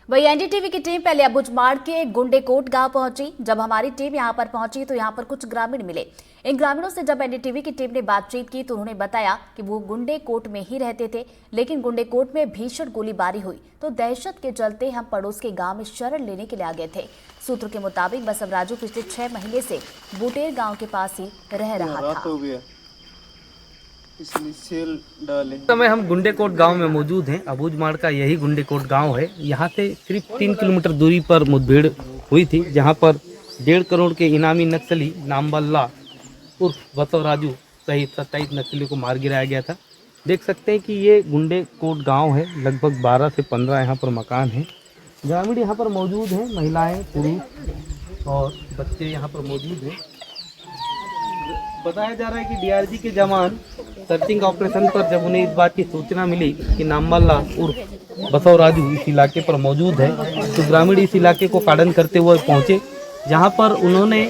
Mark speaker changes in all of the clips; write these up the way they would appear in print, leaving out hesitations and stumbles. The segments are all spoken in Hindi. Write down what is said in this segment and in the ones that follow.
Speaker 1: वही एनडीटीवी की टीम पहले अबुझमाड़ के गुंडेकोट गांव पहुंची। जब हमारी टीम यहां पर पहुंची तो यहां पर कुछ ग्रामीण मिले। इन ग्रामीणों से जब एनडीटीवी की टीम ने बातचीत की तो उन्होंने बताया कि वो गुंडेकोट में ही रहते थे, लेकिन गुंडेकोट में भीषण गोलीबारी हुई तो दहशत के चलते हम पड़ोस के गांव में शरण लेने के लिए आ गए थे। सूत्रों के मुताबिक बसवराजू पिछले 6 महीने से बुटेर गाँव के पास ही रह रहा था।
Speaker 2: इस
Speaker 3: समय हम गुंडेकोट गांव में मौजूद हैं। अबुझमाड़ का यही गुंडेकोट गांव है। यहाँ से करीब 3 किलोमीटर दूरी पर मुठभेड़ हुई थी, जहां पर 1.5 करोड़ के इनामी नक्सली नामबल्ला उर्फ बसवराजू सहित 27 नक्सलियों को मार गिराया गया था। देख सकते हैं कि ये गुंडेकोट गांव है। लगभग 12 से 15 यहाँ पर मकान हैं। ग्रामीण यहाँ पर मौजूद हैं, महिलाएं, पुरुष और बच्चे यहाँ पर मौजूद हैं। बताया जा रहा है कि डीआरजी के जवान सर्चिंग ऑपरेशन पर जब उन्हें इस बात की सूचना मिली कि नामबल्ला उर्फ बसवराजू इस इलाके पर मौजूद है, तो ग्रामीण इस इलाके को कार्डन करते हुए पहुंचे, जहां पर उन्होंने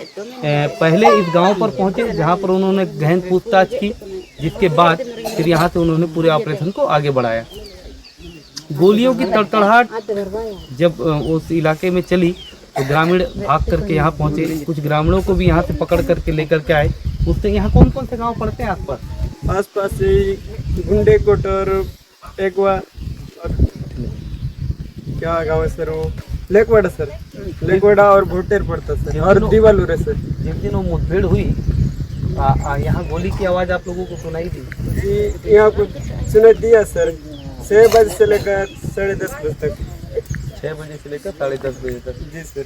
Speaker 3: पहले इस गांव पर पहुंचे, जहां पर उन्होंने गहन पूछताछ की, जिसके बाद फिर यहां से उन्होंने पूरे ऑपरेशन को आगे बढ़ाया। गोलियों की तड़तड़ाहट जब उस इलाके में चली तो ग्रामीण भाग करके यहाँ पहुंचे। कुछ ग्रामीणों को भी यहाँ से पकड़ करके लेकर के आए। उससे यहाँ कौन कौन से गांव पड़ते हैं
Speaker 2: आसपास से गुंडेकोट और एकवा और क्या गाँव है सर, वो लेकवाड़ा सर, लेकवाड़ा और भुटेर पड़ता सर, और दीवालूर है सर।
Speaker 3: जिस दिन वो मुठभेड़ हुई यहाँ गोली की आवाज़ आप लोगों को सुनाई दी?
Speaker 2: जी, यहाँ को सुनाई दिया सर। 6 बजे से लेकर 10:30 बजे तक।
Speaker 3: 6 बजे से लेकर 10:30 बजे तक?
Speaker 2: जी सर।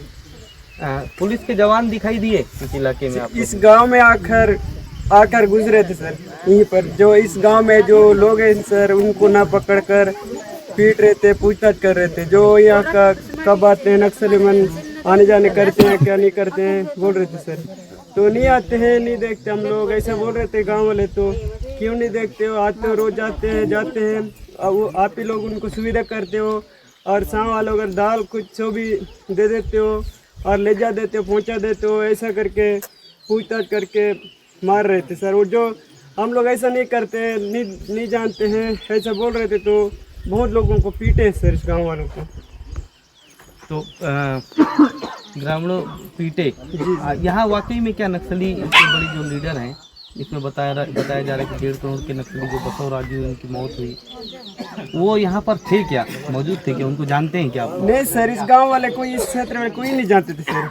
Speaker 3: पुलिस के जवान दिखाई दिए इस इलाके में? आप
Speaker 2: इस गांव में आकर गुजरे थे सर। यहीं पर जो इस गांव में जो लोग हैं सर, उनको ना पकड़ कर पीट रहे थे, पूछताछ कर रहे थे। जो यहाँ का कब आते हैं नक्सली मन, आने जाने करते हैं, क्या नहीं करते हैं, बोल रहे थे सर। तो नहीं आते हैं, नहीं देखते हम लोग, ऐसा बोल रहे थे गाँव वाले। तो क्यों नहीं देखते हो, आते हो, रोज आते हैं, जाते हैं, वो आप ही लोग उनको सुविधा करते हो, और शाम वालों अगर दाल कुछ जो भी दे देते हो और ले जा देते हो, पहुंचा देते हो, ऐसा करके पूछताछ करके मार रहे थे सर। वो जो हम लोग ऐसा नहीं करते, नहीं जानते हैं, ऐसा बोल रहे थे। तो बहुत लोगों को पीटे हैं सर, इस गाँव वालों को।
Speaker 3: तो ग्रामीणों पीटे। यहाँ वाकई में क्या नक्सली के बड़ी जो लीडर हैं, इसमें बताया जा रहा है कि 1.5 करोड़ के नक्सली जो बसवराजू इनकी मौत हुई, वो यहाँ पर थे क्या, मौजूद थे क्या, उनको जानते हैं क्या?
Speaker 2: नहीं सर, इस गांव वाले कोई, इस क्षेत्र में कोई नहीं जानते थे सर,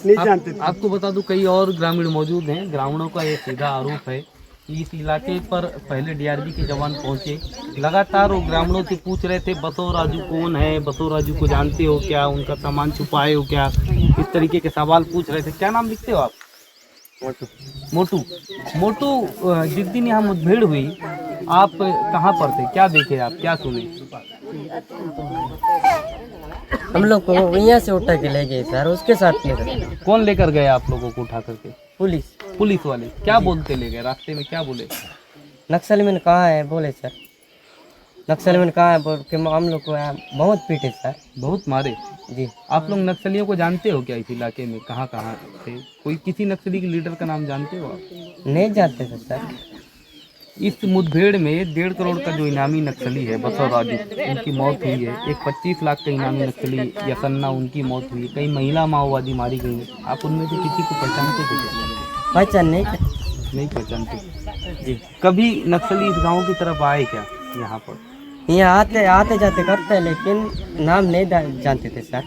Speaker 2: नहीं जानते थे।
Speaker 3: आपको बता दूं कई और ग्रामीण मौजूद हैं। ग्रामीणों का ये सीधा आरोप है कि इस इलाके पर पहले डीआरजी के जवान पहुंचे, लगातार वो ग्रामीणों से पूछ रहे थे बसवराजू कौन है, बसवराजू को जानते हो क्या, उनका सामान छुपाए हो क्या, इस तरीके के सवाल पूछ रहे थे। क्या नाम लिखते हो आप? मोटू। मोटू, जिस दिन यहाँ मुठभेड़ हुई आप कहाँ पर थे, क्या देखे आप, क्या सुने?
Speaker 4: हम लोग को यहाँ से उठा के ले गए सर, उसके साथ में।
Speaker 3: कौन लेकर गए आप लोगों को उठा करके?
Speaker 4: पुलिस
Speaker 3: वाले। क्या बोलते ले गए, रास्ते में क्या बोले?
Speaker 4: नक्सली मैंने कहा है बोले सर, नक्सली मैंने कहा है बोल के हम लोग को बहुत पीटे सर,
Speaker 3: बहुत मारे
Speaker 4: जी।
Speaker 3: आप लोग नक्सलियों को जानते हो क्या? इस इलाके में कहाँ कहाँ थे? कोई किसी नक्सली के लीडर का नाम जानते हो आप?
Speaker 4: नहीं जानते थे सर।
Speaker 3: इस मुठभेड़ में 1.5 करोड़ का जो इनामी नक्सली है बसवराजू, उनकी मौत हुई है। एक 25 लाख का इनामी नक्सली यसन्ना, उनकी मौत हुई है। कई महिला माओवादी मारी गई हैं। आप उनमें से किसी को पहचानते थे?
Speaker 4: पहचान
Speaker 3: नहीं पहचानते जी। कभी नक्सली इस गाँव की तरफ आए क्या यहाँ पर?
Speaker 4: यहाँ आते जाते करते, लेकिन नाम नहीं जानते थे सर।